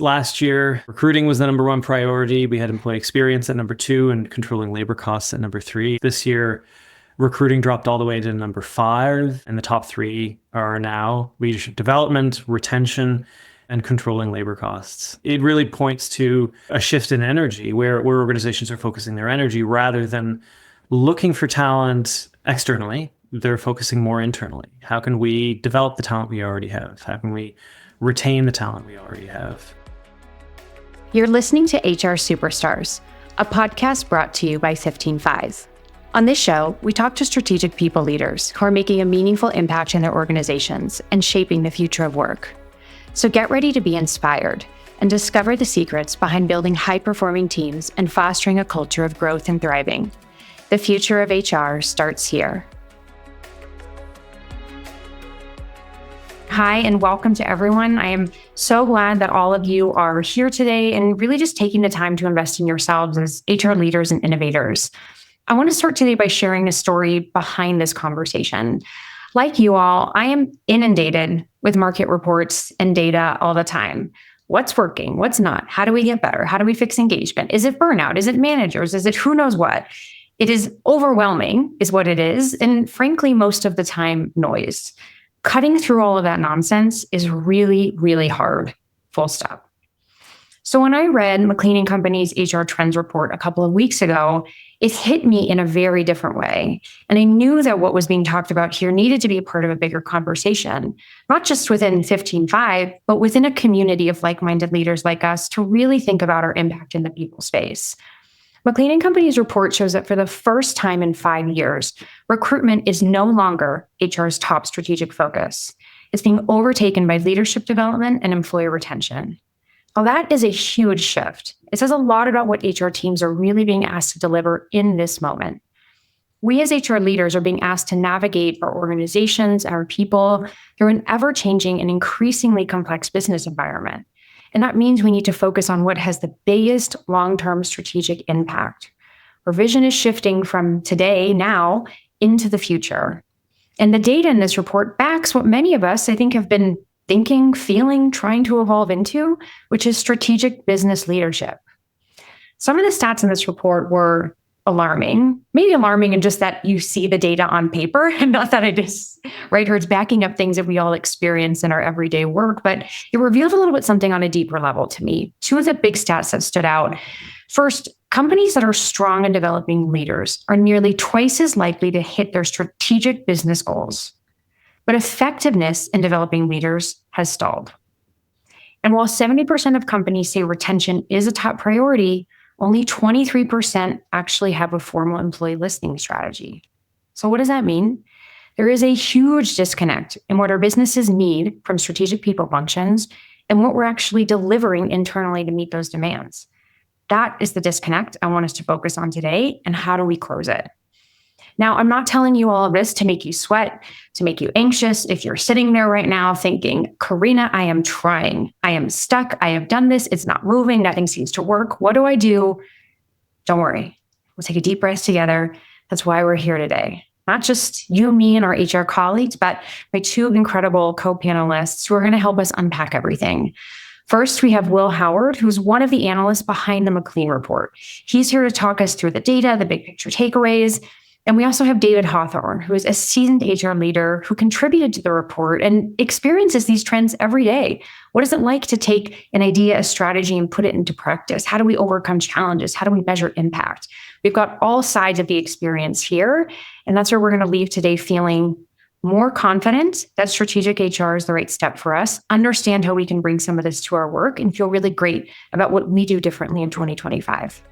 Last year, recruiting was the number one priority. We had employee experience at number 2 and controlling labor costs at number 3. This year, recruiting dropped all the way to number 5, and the top 3 are now leadership development, retention, and controlling labor costs. It really points to a shift in energy where organizations are focusing their energy rather than looking for talent externally. They're focusing more internally. How can we develop the talent we already have? How can we retain the talent we already have? You're listening to HR Superstars, a podcast brought to you by 15Five. On this show, we talk to strategic people leaders who are making a meaningful impact in their organizations and shaping the future of work. So get ready to be inspired and discover the secrets behind building high-performing teams and fostering a culture of growth and thriving. The future of HR starts here. Hi, and welcome to everyone. I am so glad that all of you are here today and really just taking the time to invest in yourselves as HR leaders and innovators. I want to start today by sharing the story behind this conversation. Like you all, I am inundated with market reports and data all the time. What's working? What's not? How do we get better? How do we fix engagement? Is it burnout? Is it managers? Is it who knows what? It is overwhelming, is what it is. And frankly, most of the time, noise. Cutting through all of that nonsense is really, really hard, full stop. So when I read McLean Company's HR Trends report a couple of weeks ago, it hit me in a very different way. And I knew that what was being talked about here needed to be a part of a bigger conversation, not just within 15Five, but within a community of like-minded leaders like us to really think about our impact in the people space. McLean Company's report shows that for the first time in 5 years, recruitment is no longer HR's top strategic focus. It's being overtaken by leadership development and employee retention. Well, that is a huge shift. It says a lot about what HR teams are really being asked to deliver in this moment. We as HR leaders are being asked to navigate our organizations, our people, through an ever-changing and increasingly complex business environment. And that means we need to focus on what has the biggest long-term strategic impact. Our vision is shifting from today, now, into the future. And the data in this report backs what many of us, I think, have been thinking, feeling, trying to evolve into, which is strategic business leadership. Some of the stats in this report were alarming, maybe alarming in just that you see the data on paper and not that it is, right? Or it's backing up things that we all experience in our everyday work, but it revealed a little bit something on a deeper level to me. 2 of the big stats that stood out. First, companies that are strong in developing leaders are nearly twice as likely to hit their strategic business goals. But effectiveness in developing leaders has stalled. And while 70% of companies say retention is a top priority, only 23% actually have a formal employee listening strategy. So what does that mean? There is a huge disconnect in what our businesses need from strategic people functions and what we're actually delivering internally to meet those demands. That is the disconnect I want us to focus on today, and how do we close it? Now, I'm not telling you all of this to make you sweat, to make you anxious. If you're sitting there right now thinking, Karina, I am trying. I am stuck. I have done this. It's not moving. Nothing seems to work. What do I do? Don't worry. We'll take a deep breath together. That's why we're here today. Not just you, me, and our HR colleagues, but my 2 incredible co-panelists who are going to help us unpack everything. First, we have Will Howard, who's one of the analysts behind the McLean report. He's here to talk us through the data, the big picture takeaways. And we also have David Hawthorne, who is a seasoned HR leader who contributed to the report and experiences these trends every day. What is it like to take an idea, a strategy, and put it into practice? How do we overcome challenges? How do we measure impact? We've got all sides of the experience here. And that's where we're going to leave today feeling more confident that strategic HR is the right step for us, understand how we can bring some of this to our work, and feel really great about what we do differently in 2025.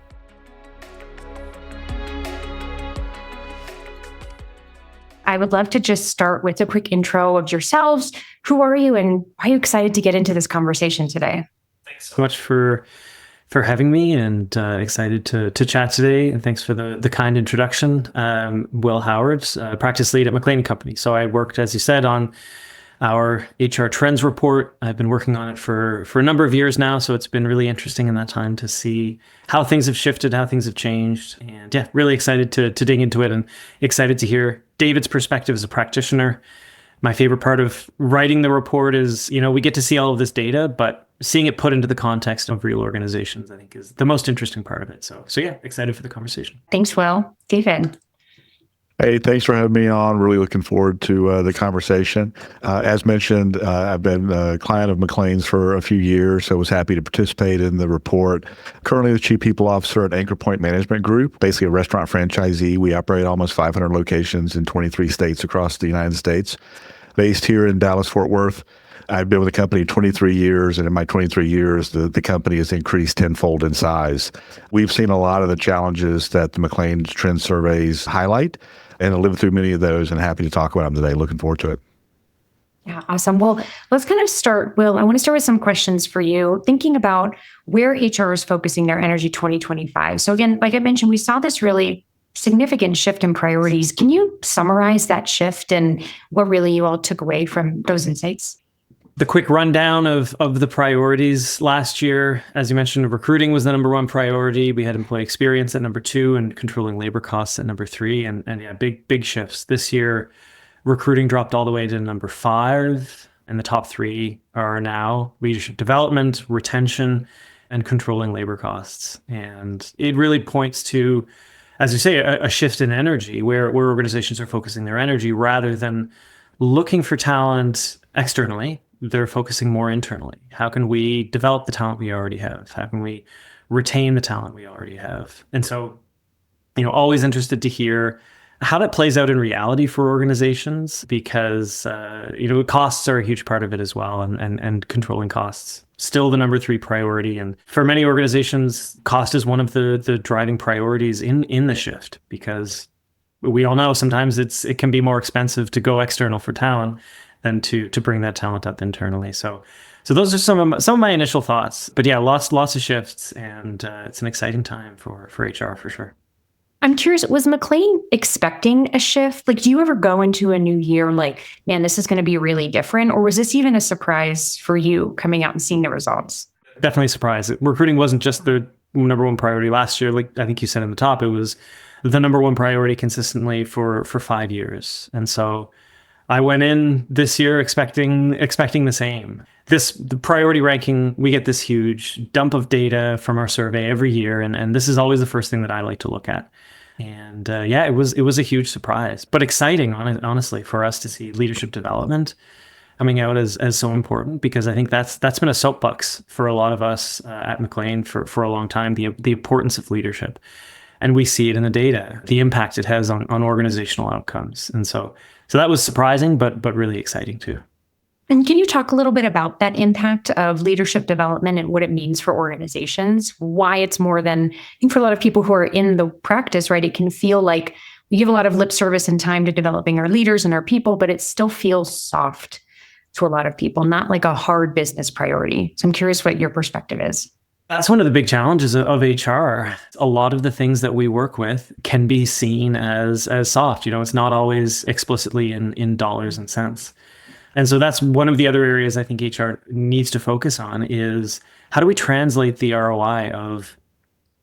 I would love to just start with a quick intro of yourselves. Who are you, and why are you excited to get into this conversation today? Thanks so much for having me, and excited to chat today. And thanks for the kind introduction. Will Howard, practice lead at McLean Company. So I worked, as you said, on our HR Trends report. I've been working on it for a number of years now, so it's been really interesting in that time to see how things have shifted, how things have changed. And yeah, really excited to dig into it, and excited to hear David's perspective as a practitioner My favorite part of writing the report is, we get to see all of this data, but seeing it put into the context of real organizations, I think, is the most interesting part of it. So yeah, excited for the conversation. Thanks, Will. David. Hey, thanks for having me on. Really looking forward to the conversation. As mentioned, I've been a client of McLean's for a few years, so I was happy to participate in the report. Currently the Chief People Officer at AnchorPoint Management Group, basically a restaurant franchisee. We operate almost 500 locations in 23 states across the United States. Based here in Dallas-Fort Worth. I've been with the company 23 years, and in my 23 years, the company has increased tenfold in size. We've seen a lot of the challenges that the McLean trend surveys highlight, and I lived through many of those and happy to talk about them today. Looking forward to it. Yeah, awesome. Well, let's kind of start, Will. I want to start with some questions for you, thinking about where HR is focusing their energy 2025. So again, like I mentioned, we saw this really significant shift in priorities. Can you summarize that shift and what really you all took away from those insights? The quick rundown of the priorities last year, as you mentioned, recruiting was the number one priority. We had employee experience at number 2 and controlling labor costs at number 3. And yeah, big shifts. This year, recruiting dropped all the way to number 5. And the top 3 are now leadership development, retention, and controlling labor costs. And it really points to, as you say, a shift in energy where organizations are focusing their energy rather than looking for talent externally. They're focusing more internally. How can we develop the talent we already have? How can we retain the talent we already have? And so, always interested to hear how that plays out in reality for organizations because, costs are a huge part of it as well and controlling costs. Still the number 3 priority. And for many organizations, cost is one of the driving priorities in the shift because we all know sometimes it can be more expensive to go external for talent than to bring that talent up internally. So those are some of my initial thoughts. But yeah, lots of shifts, and it's an exciting time for HR for sure. I'm curious, was McLean expecting a shift? Like, do you ever go into a new year like, man, this is going to be really different? Or was this even a surprise for you coming out and seeing the results? Definitely a surprise. Recruiting wasn't just the number one priority last year. Like I think you said in the top, it was the number one priority consistently for 5 years. And so I went in this year expecting the same. The priority ranking, we get this huge dump of data from our survey every year, and this is always the first thing that I like to look at. And it was a huge surprise, but exciting, honestly, for us to see leadership development coming out as so important, because I think that's been a soapbox for a lot of us at McLean for a long time, the importance of leadership. And we see it in the data, the impact it has on organizational outcomes. And so that was surprising, but really exciting too. And can you talk a little bit about that impact of leadership development and what it means for organizations? Why it's more than, I think for a lot of people who are in the practice, right, it can feel like we give a lot of lip service and time to developing our leaders and our people, but it still feels soft to a lot of people, not like a hard business priority. So I'm curious what your perspective is. That's one of the big challenges of HR. A lot of the things that we work with can be seen as soft. It's not always explicitly in dollars and cents. And so that's one of the other areas I think HR needs to focus on is how do we translate the ROI of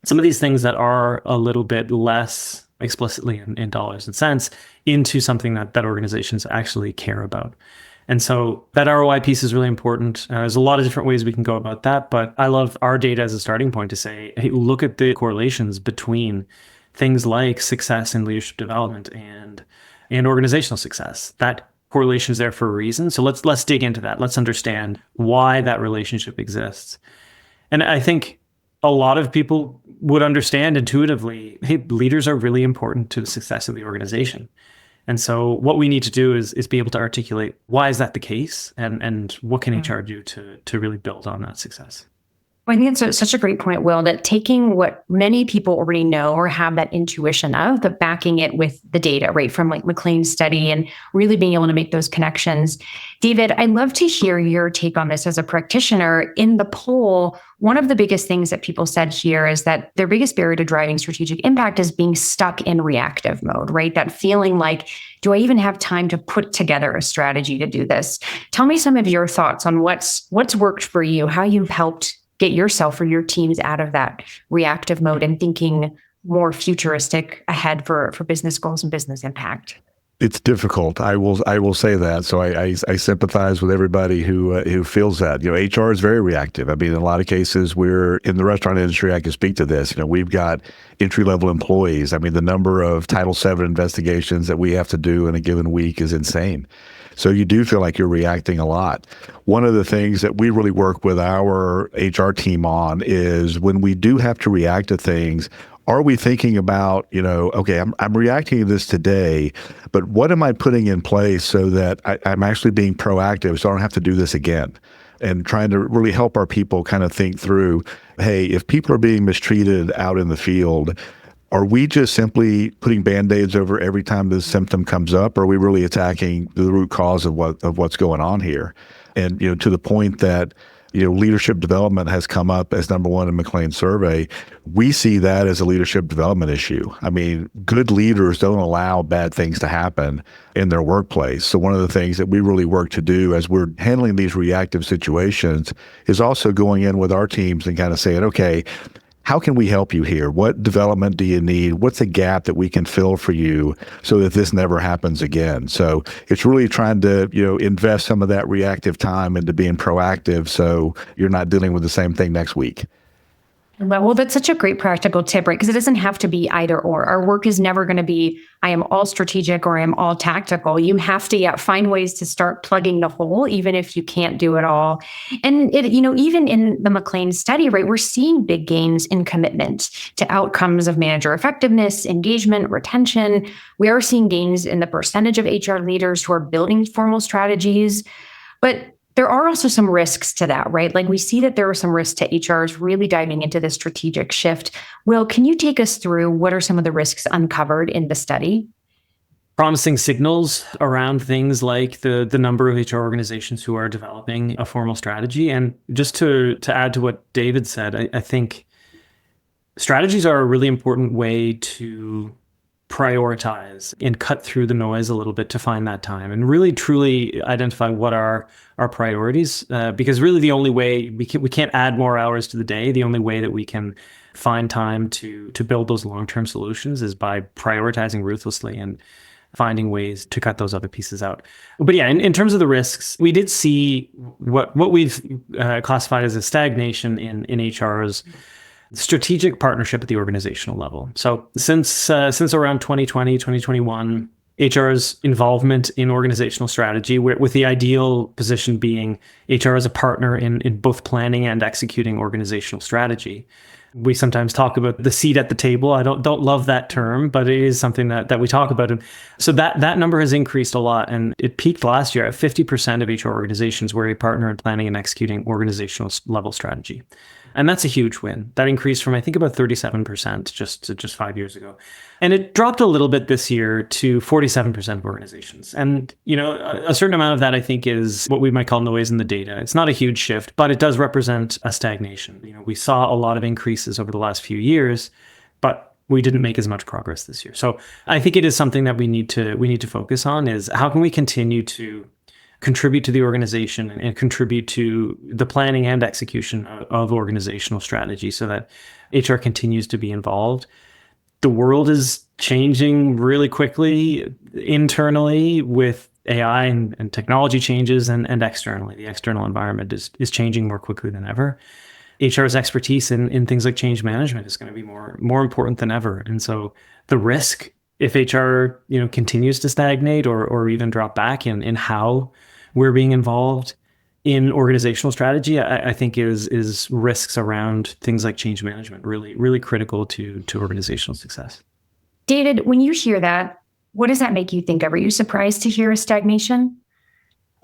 some of these things that are a little bit less explicitly in dollars and cents into something that organizations actually care about. And so that ROI piece is really important. There's a lot of different ways we can go about that, but I love our data as a starting point to say, hey, look at the correlations between things like success in leadership development and organizational success. That correlation is there for a reason. So let's dig into that. Let's understand why that relationship exists. And I think a lot of people would understand intuitively, hey, leaders are really important to the success of the organization. And so what we need to do is be able to articulate why is that the case and what can HR do to really build on that success. Well, I think it's such a great point, Will, that taking what many people already know or have that intuition of, but backing it with the data, right, from like McLean's study and really being able to make those connections. David, I'd love to hear your take on this as a practitioner. In the poll, one of the biggest things that people said here is that their biggest barrier to driving strategic impact is being stuck in reactive mode, right? That feeling like, do I even have time to put together a strategy to do this? Tell me some of your thoughts on what's worked for you, how you've helped get yourself or your teams out of that reactive mode and thinking more futuristic ahead for business goals and business impact. It's difficult. I will say that. So I sympathize with everybody who feels that. HR is very reactive. I mean, in a lot of cases, we're in the restaurant industry. I can speak to this. We've got entry level employees. I mean, the number of Title VII investigations that we have to do in a given week is insane. So you do feel like you're reacting a lot. One of the things that we really work with our HR team on is when we do have to react to things, are we thinking about, okay, I'm reacting to this today, but what am I putting in place so that I'm actually being proactive so I don't have to do this again? And trying to really help our people kind of think through, hey, if people are being mistreated out in the field, are we just simply putting Band-Aids over every time this symptom comes up? Or are we really attacking the root cause of what's going on here? And, to the point that, leadership development has come up as number one in McLean's survey. We see that as a leadership development issue. I mean, good leaders don't allow bad things to happen in their workplace. So one of the things that we really work to do as we're handling these reactive situations is also going in with our teams and kind of saying, okay, how can we help you here? What development do you need? What's a gap that we can fill for you so that this never happens again? So it's really trying to, invest some of that reactive time into being proactive so you're not dealing with the same thing next week. Well, that's such a great practical tip, right? Because it doesn't have to be either or. Our work is never going to be, I am all strategic or I am all tactical. You have to find ways to start plugging the hole, even if you can't do it all. And even in the McLean study, right, we're seeing big gains in commitment to outcomes of manager effectiveness, engagement, retention. We are seeing gains in the percentage of HR leaders who are building formal strategies. But there are also some risks to that, right? Like we see that there are some risks to HRs really diving into this strategic shift. Will, can you take us through what are some of the risks uncovered in the study? Promising signals around things like the number of HR organizations who are developing a formal strategy. And just to add to what David said, I think strategies are a really important way to prioritize and cut through the noise a little bit to find that time and really truly identify what are our priorities, because really the only way we can't add more hours to the day. The only way that we can find time to build those long-term solutions is by prioritizing ruthlessly and finding ways to cut those other pieces out. But yeah, in terms of the risks, we did see what we've classified as a stagnation in HR's strategic partnership at the organizational level. So since around 2020, 2021, HR's involvement in organizational strategy, with the ideal position being HR as a partner in both planning and executing organizational strategy. We sometimes talk about the seat at the table. I don't love that term, but it is something that we talk about. And so that number has increased a lot, and it peaked last year at 50% of HR organizations were a partner in planning and executing organizational level strategy. And that's a huge win. That increased from, I think, about 37% just 5 years ago. And it dropped a little bit this year to 47% of organizations. And, a certain amount of that, I think, is what we might call noise in the data. It's not a huge shift, but it does represent a stagnation. We saw a lot of increases over the last few years, but we didn't make as much progress this year. So I think it is something that we need to focus on, is how can we continue to contribute to the organization and contribute to the planning and execution of organizational strategy so that HR continues to be involved. The world is changing really quickly internally with AI and technology changes, and externally. The external environment is changing more quickly than ever. HR's expertise in things like change management is going to be more important than ever. And so the risk, if HR continues to stagnate or even drop back in how we're being involved in organizational strategy, I think is risks around things like change management really, really critical to organizational success. David, when you hear that, what does that make you think of? Are you surprised to hear a stagnation?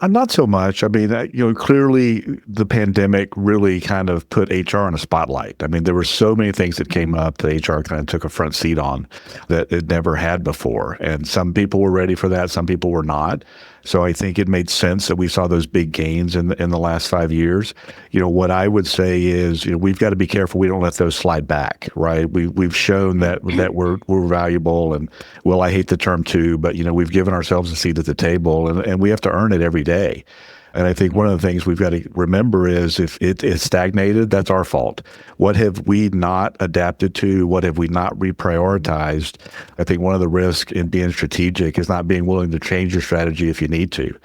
Not so much. I mean, clearly the pandemic really kind of put HR in a spotlight. I mean, there were so many things that came up that HR kind of took a front seat on that it never had before. And some people were ready for that. Some people were not. So I think it made sense that we saw those big gains in the last 5 years. What I would say is, we've got to be careful we don't let those slide back, right? We've shown that we're valuable, and I hate the term too, but we've given ourselves a seat at the table, and we have to earn it every day. And I think one of the things we've got to remember is if it is stagnated, that's our fault. What have we not adapted to? What have we not reprioritized? I think one of the risks in being strategic is not being willing to change your strategy if you need to.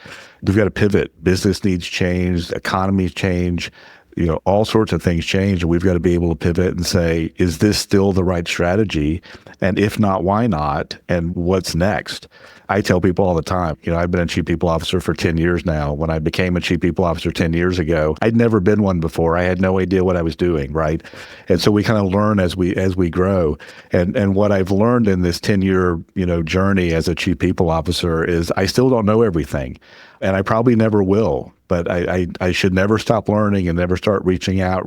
We've got to pivot. Business needs change, economies change, all sorts of things change. And we've got to be able to pivot and say, is this still the right strategy? And if not, why not? And what's next? I tell people all the time, I've been a chief people officer for 10 years now. When I became a chief people officer 10 years ago, I'd never been one before. I had no idea what I was doing, right? And so we kind of learn as we grow. And what I've learned in this 10-year, journey as a chief people officer is I still don't know everything. And I probably never will, but I should never stop learning and never start reaching out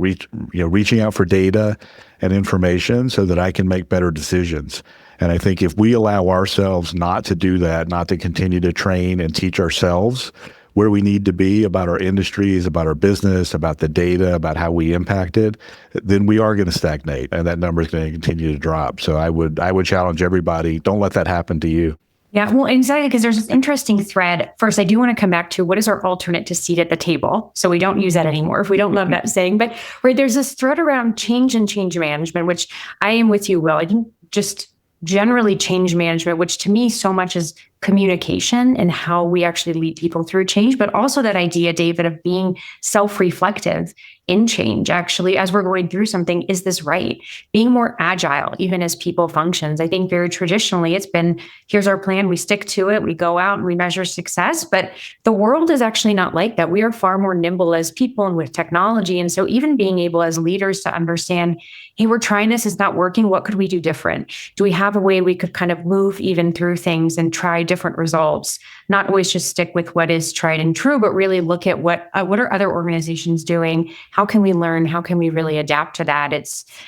for data and information so that I can make better decisions. And I think if we allow ourselves not to do that, not to continue to train and teach ourselves where we need to be about our industries, about our business, about the data, about how we impact it, then we are going to stagnate and that number is going to continue to drop. So I would challenge everybody, don't let that happen to you. Yeah, well, exactly, because there's this interesting thread. First, I do want to come back to what is our alternate to seat at the table? So we don't use that anymore if we don't love that saying. But there's this thread around change and change management, which I am with you, Will. I think just generally change management, which to me so much is communication and how we actually lead people through change, but also that idea, David, of being self-reflective in change. Actually, as we're going through something, is this right? Being more agile, even as people functions. I think very traditionally it's been, here's our plan, we stick to it, we go out and we measure success, but the world is actually not like that. We are far more nimble as people and with technology. And so even being able as leaders to understand, hey, we're trying this, it's not working, what could we do different? Do we have a way we could kind of move even through things and try different results? Not always just stick with what is tried and true, but really look at what are other organizations doing? How can we learn? How can we really adapt to that?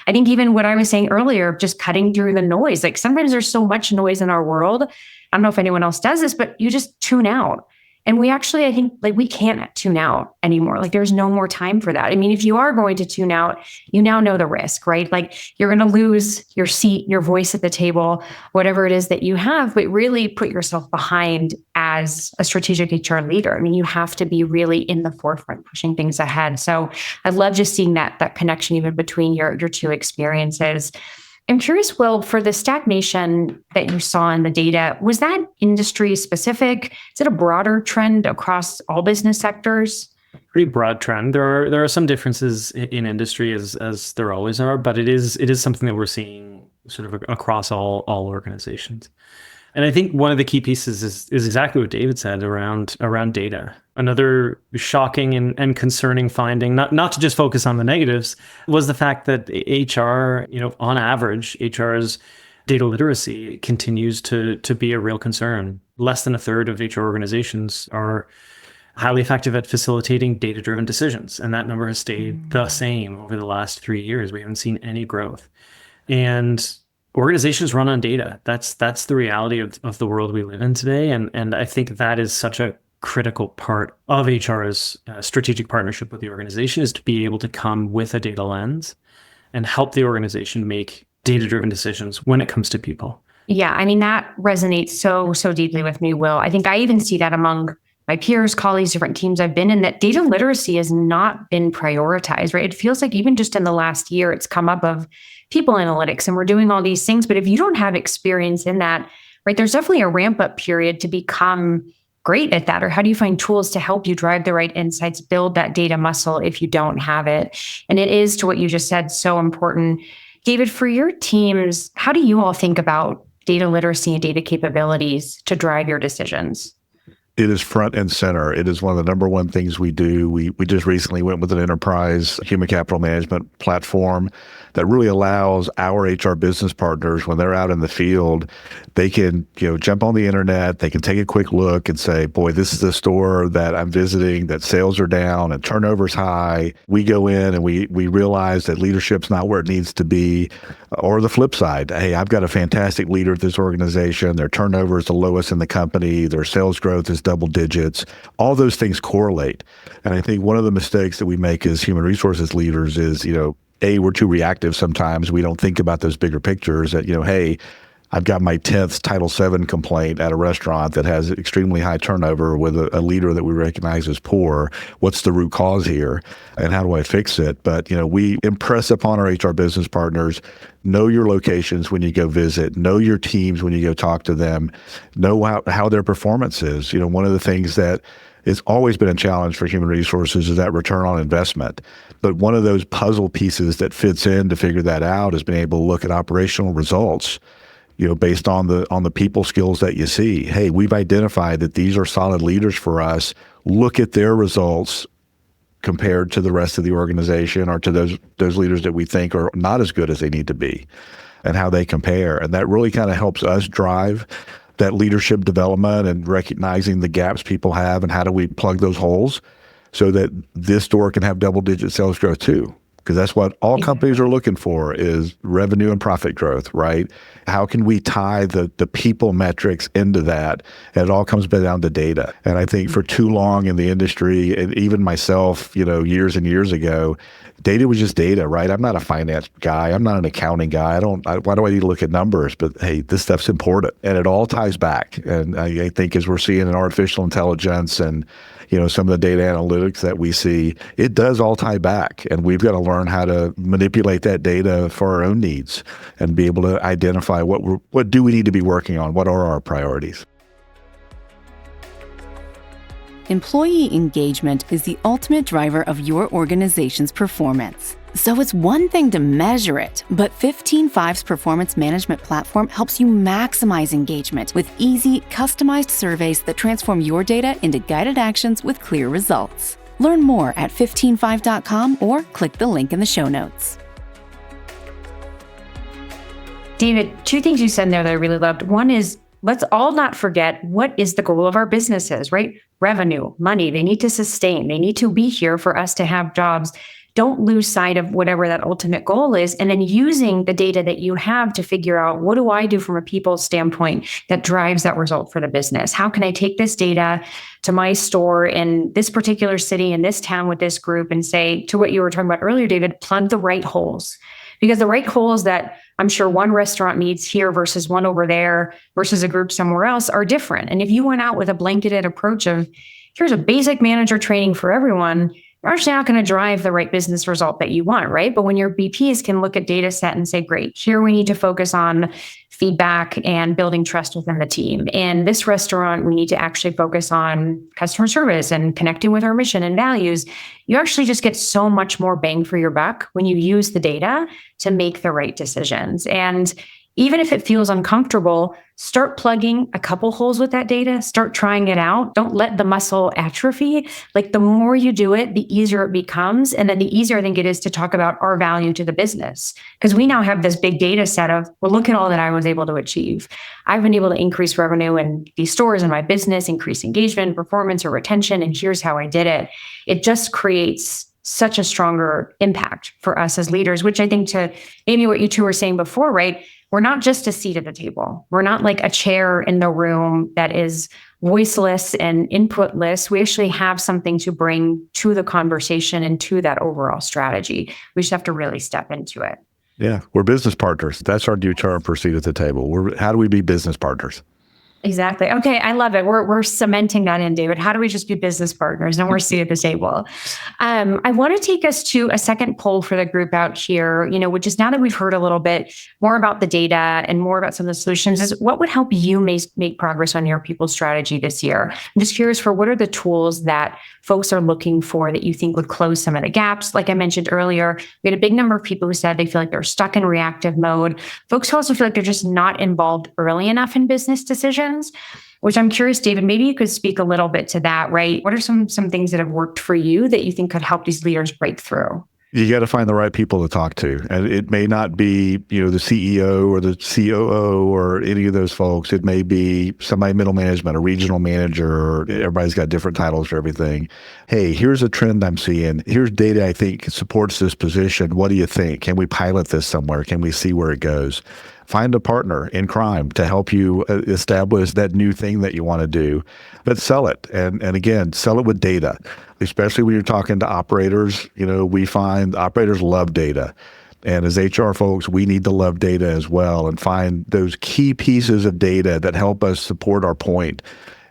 I think even what I was saying earlier, just cutting through the noise. Like sometimes there's so much noise in our world. I don't know if anyone else does this, but you just tune out. And we actually, I think, we can't tune out anymore. There's no more time for that. I mean, if you are going to tune out, you now know the risk, right? You're going to lose your seat, your voice at the table, whatever it is that you have, but really put yourself behind as a strategic HR leader. I mean, you have to be really in the forefront, pushing things ahead. So I love just seeing that connection even between your two experiences. I'm curious, Will, for the stagnation that you saw in the data, was that industry specific? Is it a broader trend across all business sectors? Pretty broad trend. There are some differences in industry as there always are, but it is something that we're seeing sort of across all organizations. And I think one of the key pieces is exactly what David said around data. Another shocking and concerning finding, not to just focus on the negatives, was the fact that HR, on average, HR's data literacy continues to be a real concern. Less than a third of HR organizations are highly effective at facilitating data-driven decisions. And that number has stayed the same over the last 3 years. We haven't seen any growth. And organizations run on data. That's the reality of the world we live in today. And I think that is such a critical part of HR's strategic partnership with the organization, is to be able to come with a data lens and help the organization make data-driven decisions when it comes to people. Yeah, I mean, that resonates so deeply with me, Will. I think I even see that among my peers, colleagues, different teams I've been in, that data literacy has not been prioritized, right? It feels like even just in the last year, it's come up of people analytics and we're doing all these things. But if you don't have experience in that, right, there's definitely a ramp up period to become great at that. Or how do you find tools to help you drive the right insights, build that data muscle if you don't have it? And it is, to what you just said, so important. David, for your teams, how do you all think about data literacy and data capabilities to drive your decisions? It is front and center. It is one of the number one things we do. We just recently went with an enterprise human capital management platform that really allows our HR business partners, when they're out in the field, they can jump on the internet, they can take a quick look and say, boy, this is a store that I'm visiting that sales are down and turnover's high. We go in and we realize that leadership's not where it needs to be. Or the flip side, hey, I've got a fantastic leader at this organization. Their turnover is the lowest in the company. Their sales growth is double digits. All those things correlate. And I think one of the mistakes that we make as human resources leaders is, we're too reactive sometimes. We don't think about those bigger pictures that, hey, I've got my 10th Title VII complaint at a restaurant that has extremely high turnover with a leader that we recognize as poor. What's the root cause here, and how do I fix it? But, we impress upon our HR business partners, know your locations when you go visit, know your teams when you go talk to them, know how their performance is. One of the things that it's always been a challenge for human resources is that return on investment. But one of those puzzle pieces that fits in to figure that out is being able to look at operational results, based on the people skills that you see. Hey, we've identified that these are solid leaders for us. Look at their results compared to the rest of the organization, or to those leaders that we think are not as good as they need to be, and how they compare. And that really kind of helps us drive that leadership development and recognizing the gaps people have, and how do we plug those holes so that this store can have double-digit sales growth too. Because that's what all companies are looking for, is revenue and profit growth, right? How can we tie the people metrics into that? And it all comes back down to data. And I think for too long in the industry, and even myself, years and years ago, data was just data, right? I'm not a finance guy. I'm not an accounting guy. Why do I need to look at numbers? But hey, this stuff's important. And it all ties back. And I think as we're seeing in artificial intelligence and some of the data analytics that we see, it does all tie back. And we've got to learn how to manipulate that data for our own needs and be able to identify what do we need to be working on? What are our priorities? Employee engagement is the ultimate driver of your organization's performance. So it's one thing to measure it, but 15Five's performance management platform helps you maximize engagement with easy, customized surveys that transform your data into guided actions with clear results. Learn more at 15five.com or click the link in the show notes. David, two things you said in there that I really loved. One is, let's all not forget, what is the goal of our businesses, right? Revenue, money, they need to sustain. They need to be here for us to have jobs. Don't lose sight of whatever that ultimate goal is. And then using the data that you have to figure out, what do I do from a people standpoint that drives that result for the business? How can I take this data to my store in this particular city, in this town with this group, and say, to what you were talking about earlier, David, plug the right holes. Because the right holes that I'm sure one restaurant needs here versus one over there versus a group somewhere else are different. And if you went out with a blanketed approach of, here's a basic manager training for everyone, you're actually not going to drive the right business result that you want, right? But when your BPs can look at data set and say, great, here we need to focus on feedback and building trust within the team. In this restaurant, we need to actually focus on customer service and connecting with our mission and values. You actually just get so much more bang for your buck when you use the data to make the right decisions. And even if it feels uncomfortable, start plugging a couple holes with that data, start trying it out. Don't let the muscle atrophy. Like, the more you do it, the easier it becomes. And then the easier I think it is to talk about our value to the business. Because we now have this big data set of, well, look at all that I was able to achieve. I've been able to increase revenue in these stores in my business, increase engagement, performance, or retention, and here's how I did it. It just creates such a stronger impact for us as leaders, which I think, to maybe what you two were saying before, right? We're not just a seat at the table. We're not like a chair in the room that is voiceless and inputless. We actually have something to bring to the conversation and to that overall strategy. We just have to really step into it. Yeah, we're business partners. That's our new term for seat at the table. How do we be business partners? Exactly. Okay, I love it. We're cementing that in, David. How do we just be business partners and we're seated at the table? I want to take us to a second poll for the group out here, which is, now that we've heard a little bit more about the data and more about some of the solutions, is what would help you make progress on your people strategy this year? I'm just curious for what are the tools that folks are looking for that you think would close some of the gaps? Like I mentioned earlier, we had a big number of people who said they feel like they're stuck in reactive mode. Folks who also feel like they're just not involved early enough in business decisions, which I'm curious, David, maybe you could speak a little bit to that, right? What are some things that have worked for you that you think could help these leaders break through? You got to find the right people to talk to. And it may not be, the CEO or the COO or any of those folks. It may be somebody middle management, a regional manager. Everybody's got different titles for everything. Hey, here's a trend I'm seeing. Here's data I think supports this position. What do you think? Can we pilot this somewhere? Can we see where it goes? Find a partner in crime to help you establish that new thing that you want to do, but sell it. And again, sell it with data, especially when you're talking to operators. We find operators love data. And as HR folks, we need to love data as well and find those key pieces of data that help us support our point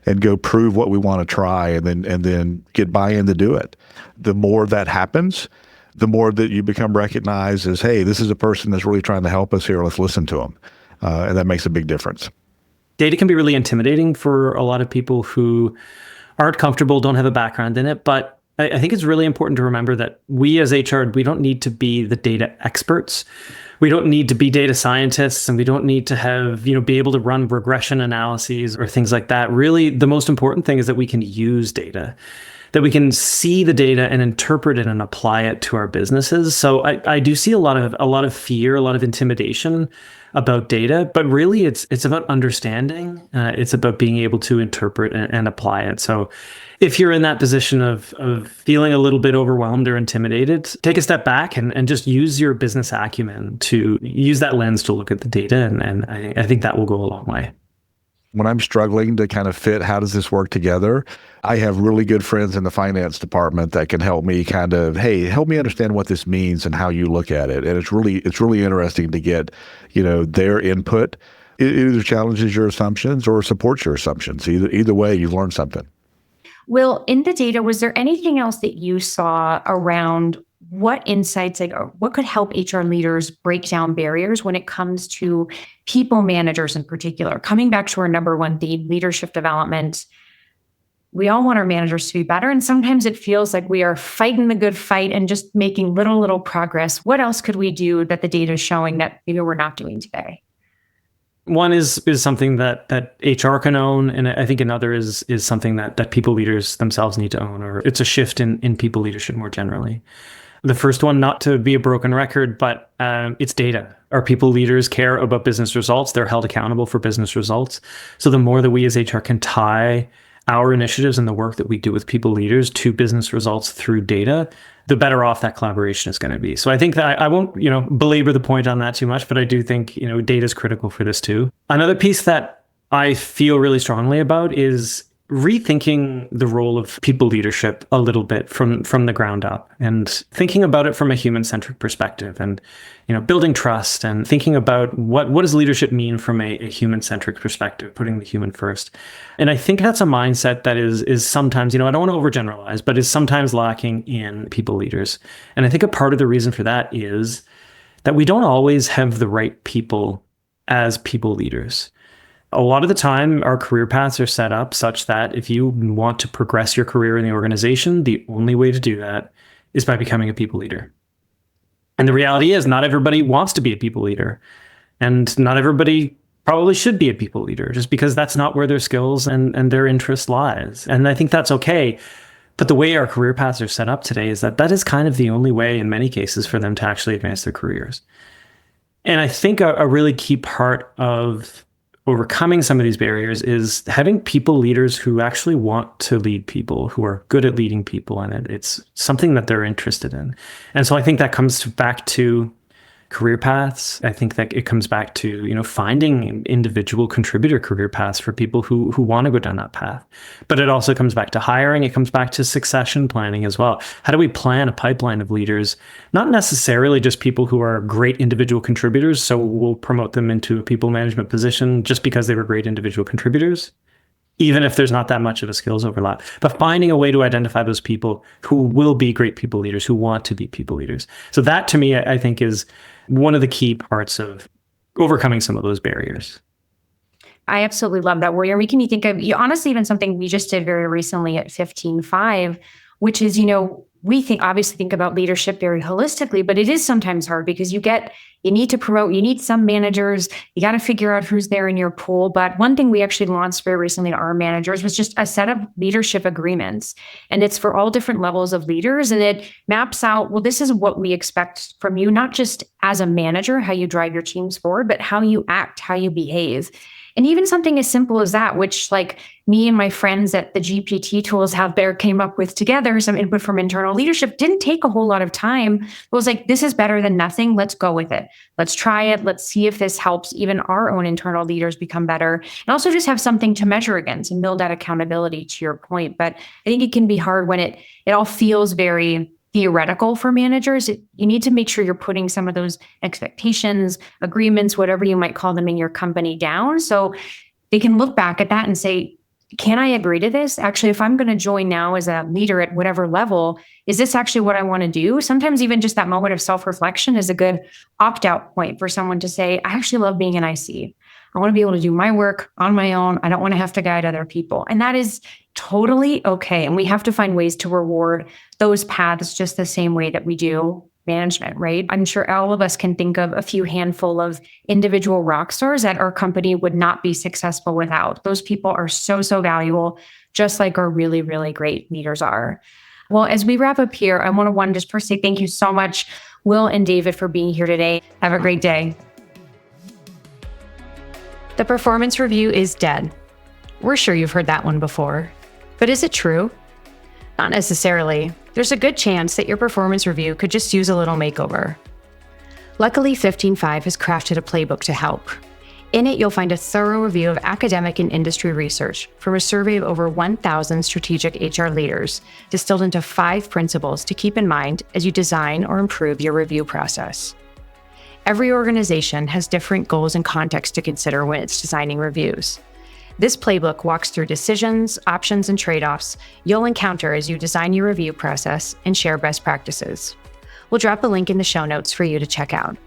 and go prove what we want to try and then get buy-in to do it. The more that happens, the more that you become recognized as, hey, this is a person that's really trying to help us here. Let's listen to them. And that makes a big difference. Data can be really intimidating for a lot of people who aren't comfortable, don't have a background in it. But I think it's really important to remember that we as HR, we don't need to be the data experts. We don't need to be data scientists, and we don't need to have, be able to run regression analyses or things like that. Really, the most important thing is that we can use data, that we can see the data and interpret it and apply it to our businesses. So I do see a lot of fear, a lot of intimidation about data, but really it's about understanding. It's about being able to interpret and apply it. So if you're in that position of feeling a little bit overwhelmed or intimidated, take a step back and just use your business acumen to use that lens to look at the data. And I think that will go a long way. When I'm struggling to kind of fit, how does this work together? I have really good friends in the finance department that can help me help me understand what this means and how you look at it. And it's really interesting to get, their input. It either challenges your assumptions or supports your assumptions. Either way, you've learned something. Will, in the data, was there anything else that you saw around what insights, what could help HR leaders break down barriers when it comes to people managers in particular? Coming back to our number one theme, leadership development, we all want our managers to be better. And sometimes it feels like we are fighting the good fight and just making little progress. What else could we do that the data is showing that maybe we're not doing today? One is something that HR can own, and I think another is something that people leaders themselves need to own, or it's a shift in people leadership more generally. The first one, not to be a broken record, but it's data. Our people leaders care about business results. They're held accountable for business results. So the more that we as HR can tie our initiatives and the work that we do with people leaders to business results through data, the better off that collaboration is going to be. So I think that I won't, belabor the point on that too much, but I do think, data is critical for this too. Another piece that I feel really strongly about is rethinking the role of people leadership a little bit from the ground up and thinking about it from a human-centric perspective and, building trust and thinking about what does leadership mean from a human-centric perspective, putting the human first. And I think that's a mindset that is sometimes, I don't want to overgeneralize, but is sometimes lacking in people leaders. And I think a part of the reason for that is that we don't always have the right people as people leaders. A lot of the time, our career paths are set up such that if you want to progress your career in the organization, the only way to do that is by becoming a people leader. And the reality is not everybody wants to be a people leader. And not everybody probably should be a people leader just because that's not where their skills and their interest lies. And I think that's okay. But the way our career paths are set up today is that is kind of the only way in many cases for them to actually advance their careers. And I think a really key part of overcoming some of these barriers is having people leaders who actually want to lead people, who are good at leading people, and it's something that they're interested in. And so I think that comes back to career paths. I think that it comes back to, finding individual contributor career paths for people who want to go down that path. But it also comes back to hiring. It comes back to succession planning as well. How do we plan a pipeline of leaders? Not necessarily just people who are great individual contributors. So we'll promote them into a people management position just because they were great individual contributors, even if there's not that much of a skills overlap. But finding a way to identify those people who will be great people leaders, who want to be people leaders. So that, to me, I think is one of the key parts of overcoming some of those barriers. I absolutely love that, where you're making me think of, honestly, even something we just did very recently at 15.5, which is, we obviously think about leadership very holistically, but it is sometimes hard because you need to promote, you need some managers, you got to figure out who's there in your pool. But one thing we actually launched very recently to our managers was just a set of leadership agreements. And it's for all different levels of leaders. And it maps out, well, this is what we expect from you, not just as a manager, how you drive your teams forward, but how you act, how you behave. And even something as simple as that, which me and my friends at the GPT tools out there came up with together, some input from internal leadership, didn't take a whole lot of time. It was this is better than nothing. Let's go with it. Let's try it. Let's see if this helps even our own internal leaders become better. And also just have something to measure against and build that accountability, to your point. But I think it can be hard when it all feels very theoretical for managers. You need to make sure you're putting some of those expectations, agreements, whatever you might call them in your company down. So they can look back at that and say, can I agree to this? Actually, if I'm going to join now as a leader at whatever level, is this actually what I want to do? Sometimes even just that moment of self-reflection is a good opt-out point for someone to say, I actually love being an IC. I want to be able to do my work on my own. I don't want to have to guide other people. And that is totally okay. And we have to find ways to reward those paths just the same way that we do management, right? I'm sure all of us can think of a few handful of individual rock stars that our company would not be successful without. Those people are so, so valuable, just like our really, really great leaders are. Well, as we wrap up here, I want to just first say thank you so much, Will and David, for being here today. Have a great day. The performance review is dead. We're sure you've heard that one before. But is it true? Not necessarily. There's a good chance that your performance review could just use a little makeover. Luckily, 15.5 has crafted a playbook to help. In it, you'll find a thorough review of academic and industry research from a survey of over 1,000 strategic HR leaders, distilled into 5 principles to keep in mind as you design or improve your review process. Every organization has different goals and context to consider when it's designing reviews. This playbook walks through decisions, options, and trade-offs you'll encounter as you design your review process and share best practices. We'll drop a link in the show notes for you to check out.